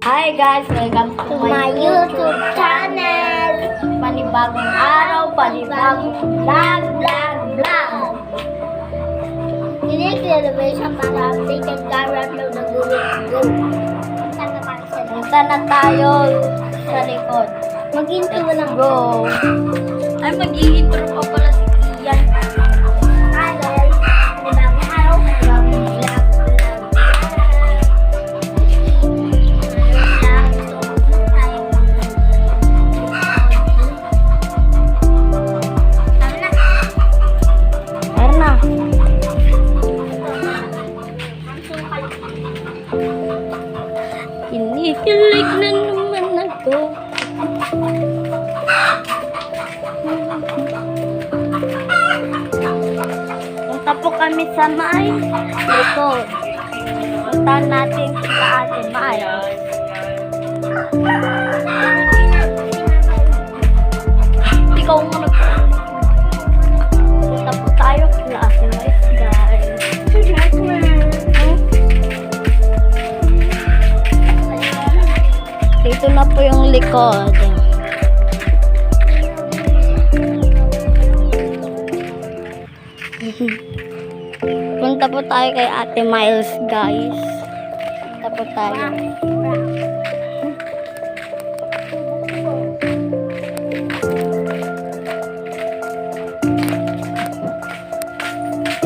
Hi guys! Welcome to my YouTube channel! Panibagong araw, panibagong vlog! Kinikirenovation para update ang garage ng go. Punta na tayo sa likod. Mag-intro mo lang. Go! Ay, mag-i-intro pa pala si Kian. Hi guys! Panibagong araw, panibagong vlog. Kinikilig na naman ako. Punta po kami sa may likod. Punta natin sa Ate May. Ikaw mo punta po tayo sa Ate May, guys. Dito na po yung likod. Punta po tayo kay Ate Miles, guys. Punta po tayo.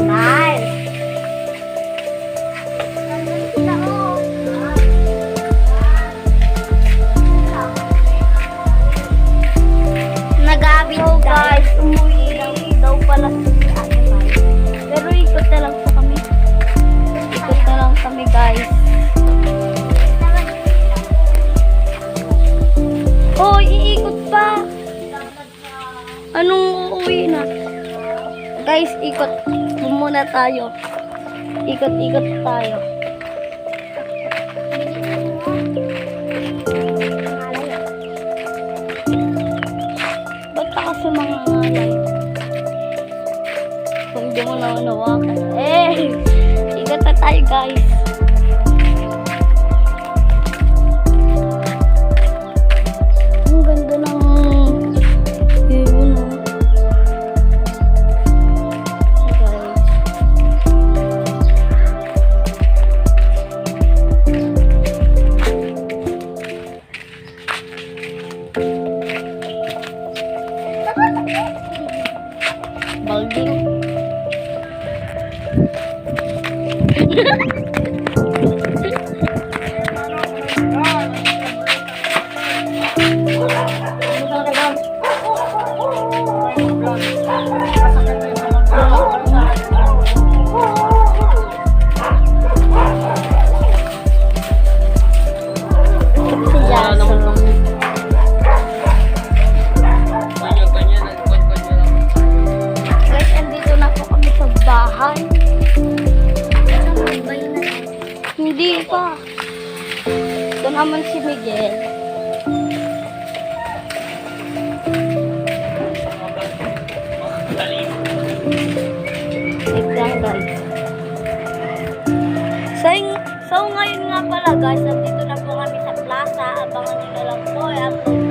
Nice! Hello guys, umuwi daw pala si Ate May. Pero ikot na lang po kami. Ikot na lang kami guys. Oh, iikot pa. Anong uuwi na? Guys, ikot muna tayo. Ikot-ikot tayo. Kasi mga ngalay. Kung di mo nawakan. Ikat na tayo guys. Ang ganda ng view no. Balding. Hindi pa. Ito naman si Miguel. Wait lang guys. So ngayon nga pala guys, nandito na po kami sa plaza. Abangan nyo na lang po. I-upload